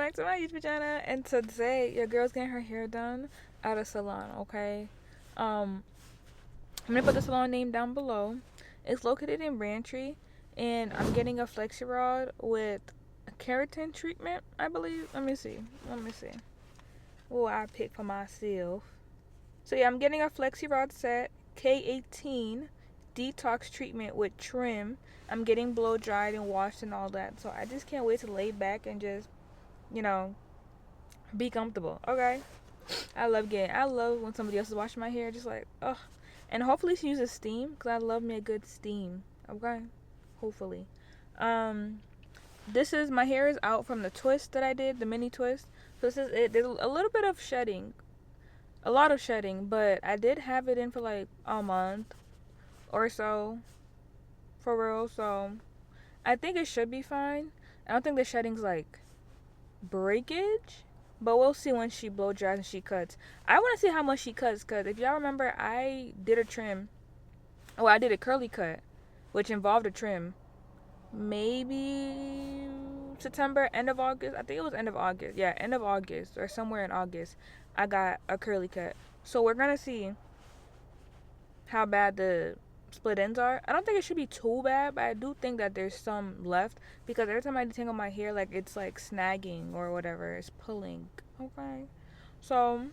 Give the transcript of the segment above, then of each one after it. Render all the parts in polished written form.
back to my YouTube channel, and today your girl's getting her hair done at a salon. Okay, I'm gonna put the salon name down below. It's located in Braintree, and I'm getting a Flexi Rod with a keratin treatment, I believe. Let me see. What I pick for myself. So yeah, I'm getting a Flexi Rod Set K18 detox treatment with trim. I'm getting blow dried and washed and all that. So I just can't wait to lay back and just, you know, be comfortable. Okay. I love when somebody else is washing my hair, just like, ugh. And hopefully she uses steam, because I love me a good steam. Okay. Hopefully. This is, my hair is out from the twist that I did, the mini twist. So this is it. There's a little bit of shedding. A lot of shedding, but I did have it in for like a month or so. For real. So I think it should be fine. I don't think the shedding's like breakage, but we'll see when she blow dries and she cuts. I want to see how much she cuts, because if y'all remember, I did a trim. Oh, I did a curly cut, which involved a trim. Maybe September, end of August. I think it was end of August. Yeah, end of August or somewhere in August, I got a curly cut. So we're gonna see how bad the split ends are. I don't think it should be too bad, but I do think that there's some left, because every time I detangle my hair, like, it's like snagging or whatever, it's pulling. Okay, so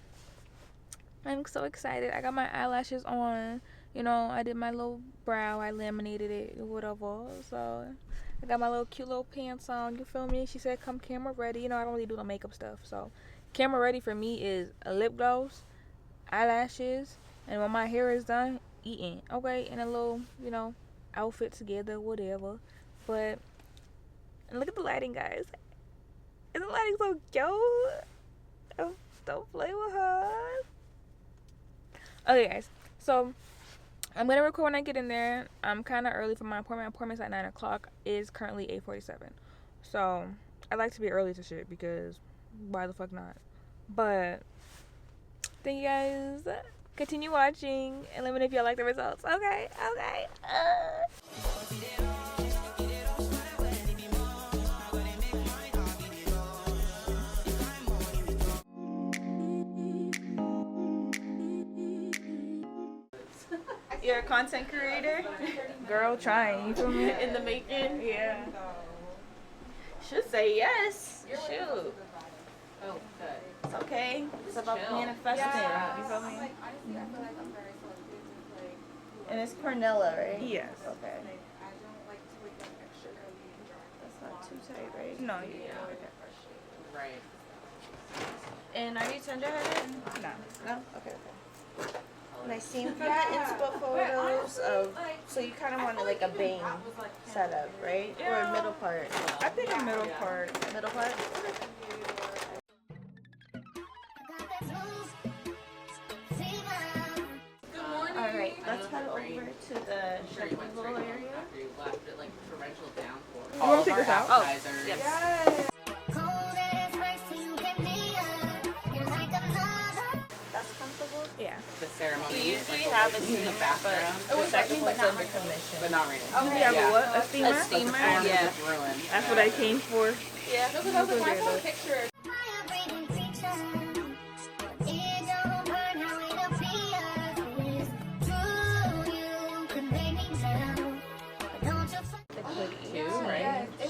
I'm so excited. I got my eyelashes on, you know, I did my little brow, I laminated it, whatever. So I got my little cute little pants on, you feel me? She said come camera ready. You know, I don't really do the makeup stuff, so camera ready for me is a lip gloss, eyelashes, and when my hair is done, eating. Okay, and a little, you know, outfit together, whatever. But and look at the lighting, guys. Isn't the lighting so cute? Don't play with her. Okay, guys, so I'm gonna record when I get in there. I'm kind of early for my appointment. Appointment's at 9 o'clock. Is currently 8:47. So I like to be early to shit, because why the fuck not? But thank you guys. Continue watching and let me know if y'all like the results. Okay. You're a content creator? Girl, trying. You feel me? In the making? Yeah. Should say yes. Shoot. Oh, good. It's okay. It's about manifesting. You feel me? And it's Cornella, right? Yes. Okay. That's not too tight, right? No, yeah. Right. And are you tender-headed? No. No? Okay. And I seen from your Inspo photos of, so you kind of wanted like a bang setup, right? Or a middle part? I think a middle part. Middle part? Alright, let's head over to the shopping little area. You want to take this out? Oh, yes. That's comfortable? Yeah. The ceremony. We usually have a steamer, but the second one's under commission. But not really. We have a what? A steamer? A steamer? Yeah. That's what I came for. Yeah. No, because I was like, my picture.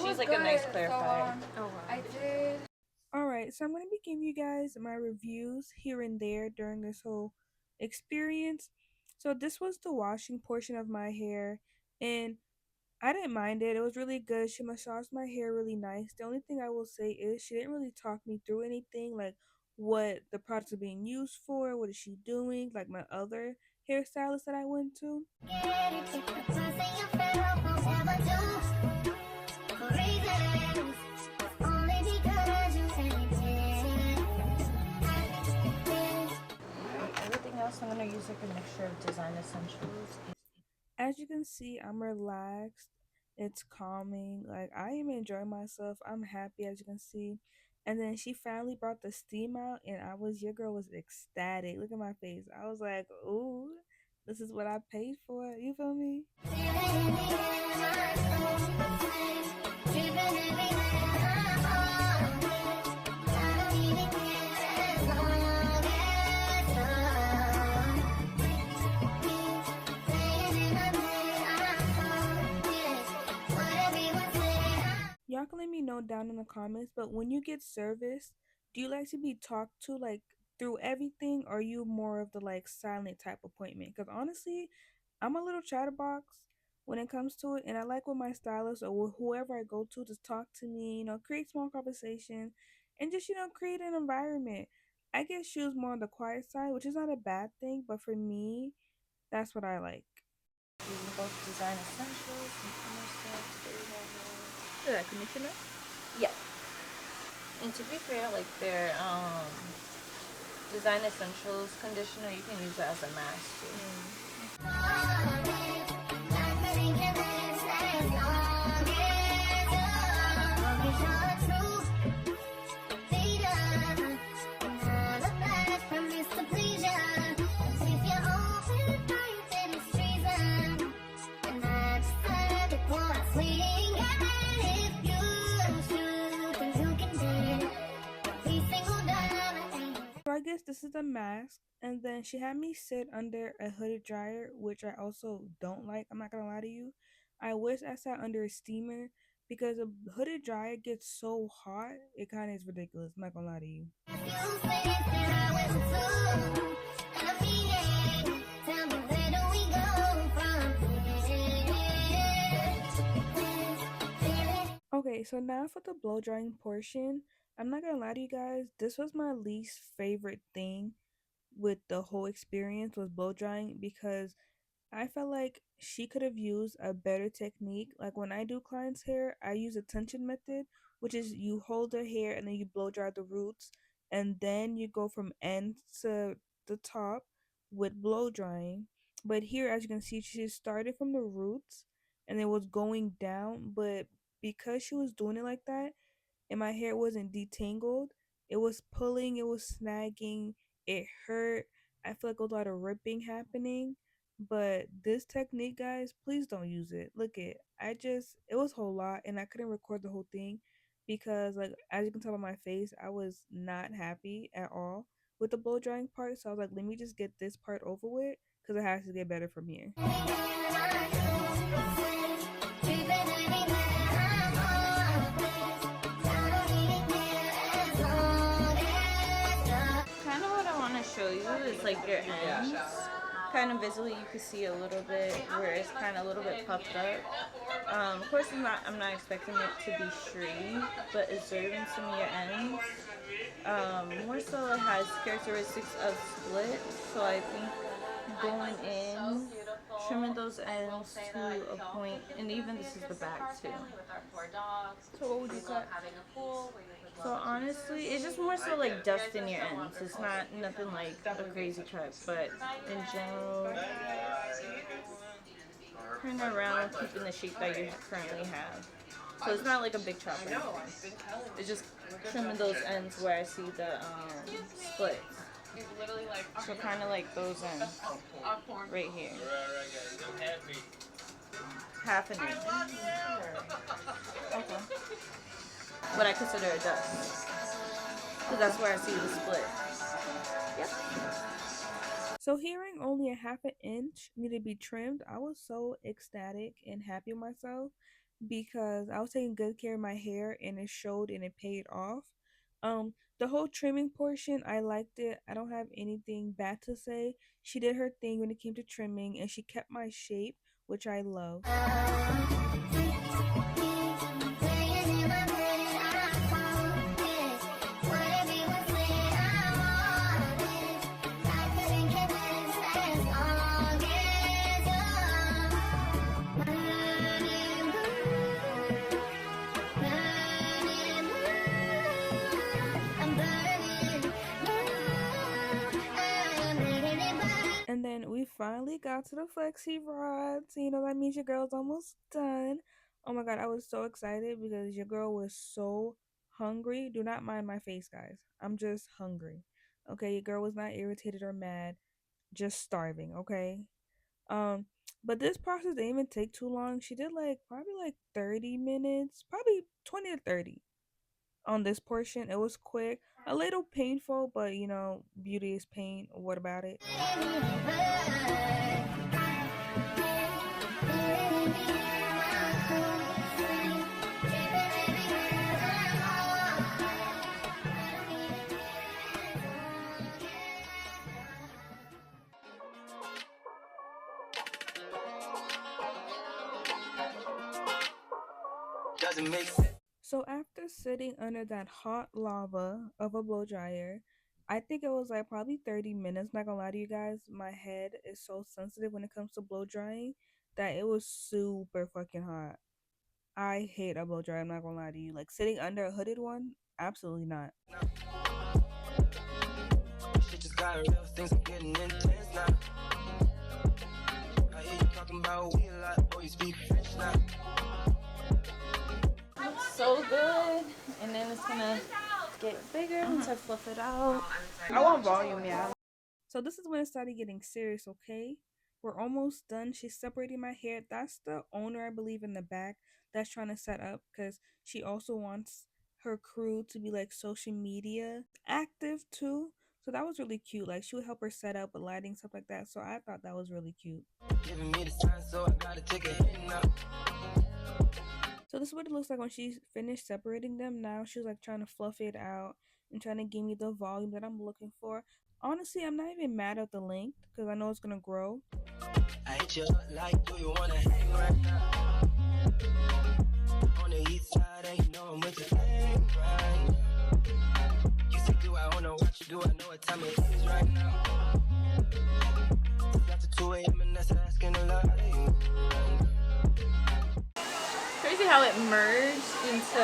She's like a nice clarifier. Oh, wow. I did. Alright, so I'm going to be giving you guys my reviews here and there during this whole experience. So this was the washing portion of my hair, and I didn't mind it. It was really good. She massaged my hair really nice. The only thing I will say is she didn't really talk me through anything, like what the products are being used for, what is she doing, like my other hairstylist that I went to. Everything else I'm going to use like a mixture of design essentials. As you can see, I'm relaxed. It's calming. Like, I am enjoying myself. I'm happy, as you can see. And then she finally brought the steam out, and your girl was ecstatic. Look at my face. I was like, ooh, this is what I paid for. You feel me? can let me know down in the comments, but when you get service, do you like to be talked to like through everything, or are you more of the like silent type appointment? Because honestly, I'm a little chatterbox when it comes to it, and I like when my stylist or whoever I go to just talk to me, create small conversation and just, create an environment. I get shoes more on the quiet side, which is not a bad thing, but for me, that's what I like. Using both design essentials and Is that conditioner? yeah. And to be fair, like their design essentials conditioner, you can use it as a mask too. So I guess this is a mask, and then she had me sit under a hooded dryer, which I also don't like. I'm not gonna lie to you. I wish I sat under a steamer because a hooded dryer gets so hot. It kind of is ridiculous. I'm not gonna lie to you. Okay, so now for the blow drying portion. I'm not gonna lie to you guys, this was my least favorite thing with the whole experience was blow drying, because I felt like she could have used a better technique. Like when I do clients' hair, I use a tension method, which is you hold their hair and then you blow dry the roots, and then you go from end to the top with blow drying. But here, as you can see, she started from the roots and it was going down, but because she was doing it like that, and my hair wasn't detangled, it was pulling, it was snagging, it hurt. I feel like a lot of ripping happening. But this technique, guys, please don't use it. Look it. It was a whole lot and I couldn't record the whole thing because, like, as you can tell by my face, I was not happy at all with the blow drying part. So I was like, let me just get this part over with because it has to get better from here. Show you is like your ends. Kind of visually, you can see a little bit where it's kind of a little bit puffed up. Of course, I'm not expecting it to be straight, but observing some of your ends. More so, it has characteristics of split. So I think going in, trimming those ends to a point, and even this is the back too. So what would you cut? So honestly, it's just more so like dust in your ends. It's not nothing like a crazy cut, but in general, turn around, keeping the shape that you currently have. So it's not like a big chop or anything. It's just trimming those ends where I see the splits. So kind of like those ends right here. Half an inch. Okay. What I consider a dust, because that's where I see the split. Yep. So hearing only a half an inch needed to be trimmed, I was so ecstatic and happy with myself because I was taking good care of my hair and it showed and it paid off. The whole trimming portion, I liked it. I don't have anything bad to say. She did her thing when it came to trimming and she kept my shape, which I love. And then we finally got to the Flexi Rods. That means your girl's almost done. Oh my god, I was so excited because your girl was so hungry. Do not mind my face, guys. I'm just hungry. Okay, your girl was not irritated or mad, just starving, okay? But this process didn't even take too long. She did probably 30 minutes, probably 20 to 30 on this portion. It was quick, a little painful, but beauty is pain. What about it? So after sitting under that hot lava of a blow dryer, I think it was like probably 30 minutes. Not gonna lie to you guys, my head is so sensitive when it comes to blow drying that it was super fucking hot. I hate a blow dryer. I'm not gonna lie to you. Like sitting under a hooded one, absolutely not. Shit just got real, things are getting intense now. I hear you talking about we a lot, boy, you speak French now. Looks so good, and then it's gonna get bigger once I fluff it out. I want volume, yeah. So this is when it started getting serious, okay? We're almost done. She's separating my hair. That's the owner, I believe, in the back that's trying to set up because she also wants her crew to be like social media active too. So that was really cute. Like she would help her set up with lighting, stuff like that. So I thought that was really cute. Giving me the sign, so I gotta take a hit now. So this is what it looks like when she's finished separating them. Now she's like trying to fluff it out and trying to give me the volume that I'm looking for. Honestly, I'm not even mad at the length because I know it's gonna grow. I hit you like, do you wanna hang right now? On the east side, and you know I'm with the hang right now. You say, do I wanna watch you do? I know what time it is right now. It's after 2 a.m. and that's asking a lot of you. Crazy how it merged into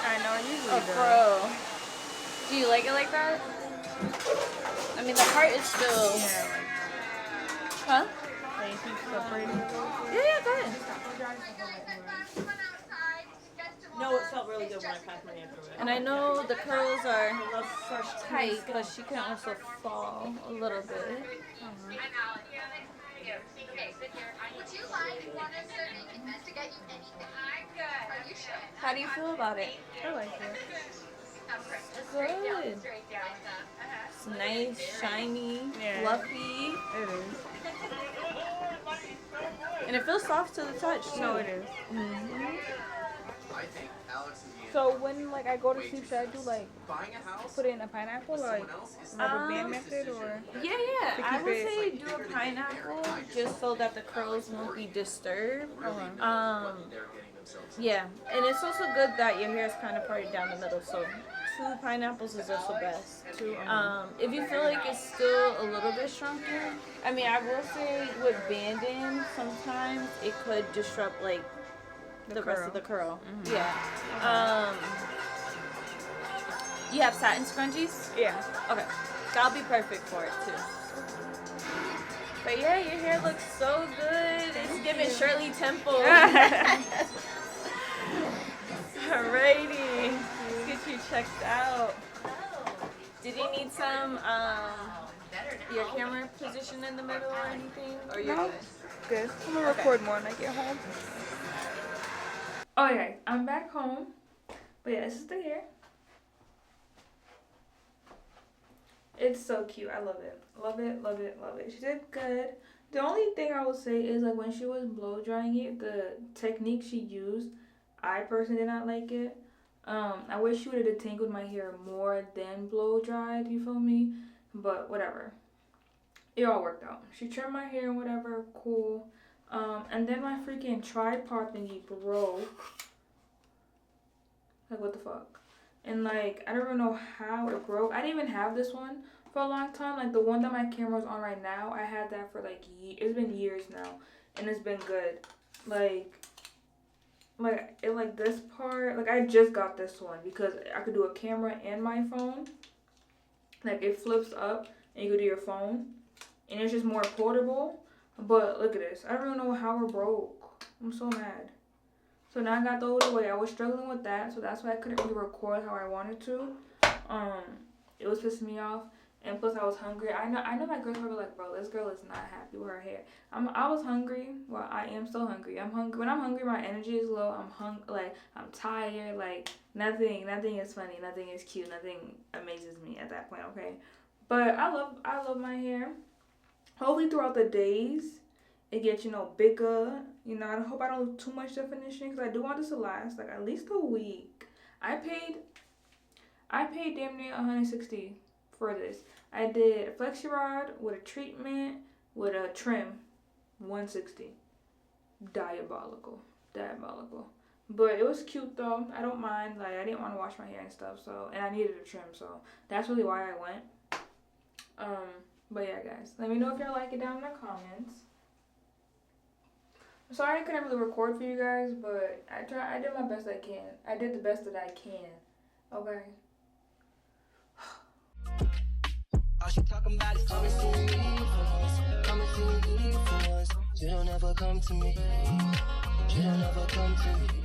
I know, it usually a fro. Do you like it like that? I mean, the part is still. Yeah, Huh? like you keep separating. Yeah, go ahead. No, it felt really good when I passed my hand through it. And I know the curls are tight, but she can also fall a little bit. How do you feel about it? I like it. Good. It's nice, shiny, fluffy. It is. And it feels soft to the touch, too. No, it is. So when like I go to sleep, should I do like put it in a pineapple or like rubber band method or? Yeah. I would say do a pineapple just so that the curls won't be disturbed. Yeah, and it's also good that your hair is kind of parted down the middle, so 2 pineapples is also best. If you feel like it's still a little bit shrunken, I mean, I will say with banding, sometimes it could disrupt like the rest of the curl. Yeah. You have satin scrunchies? Yeah. Okay, that'll be perfect for it too. But yeah, your hair looks so good. It's giving Shirley Temple. Alrighty, let's get you checked out. Did you need some your camera position in the middle or anything? Or you're No, good. I'm gonna record more when I get home. Okay, I'm back home. But yeah, this is the hair. It's so cute. I love it. Love it, love it, love it. She did good. The only thing I will say is like when she was blow drying it, the technique she used, I personally did not like it. I wish she would have detangled my hair more than blow dried, you feel me? But whatever. It all worked out. She trimmed my hair and whatever, cool. And then my freaking tripod thingy broke. Like, what the fuck? And, like, I don't even know how it broke. I didn't even have this one for a long time. Like, the one that my camera's on right now, I had that for, like, it's been years now. And it's been good. Like, this part, like, I just got this one because I could do a camera and my phone. Like, it flips up and you could do your phone. And it's just more portable. But, look at this. I don't even know how it broke. I'm so mad. So now I got throw it away. I was struggling with that, so that's why I couldn't really record how I wanted to. It was pissing me off, and plus I was hungry. I know my girls were like, bro, this girl is not happy with her hair. I was hungry. Well, I am still hungry. I'm hungry. When I'm hungry, my energy is low. I'm tired. Like nothing is funny. Nothing is cute. Nothing amazes me at that point. Okay, but I love my hair. Hopefully throughout the days, it gets, bigger. I hope I don't lose too much definition because I do want this to last, like, at least a week. I paid damn near $160 for this. I did a Flexi Rod with a treatment, with a trim, $160. Diabolical. But it was cute though. I don't mind. Like I didn't want to wash my hair and stuff, so and I needed a trim, so that's really why I went. But yeah, guys, let me know if y'all like it down in the comments. I'm sorry I couldn't really record for you guys, but I did my best I can. I did the best that I can. Okay. All she talking about is coming to me for once. You don't ever come to me. You don't ever come to me.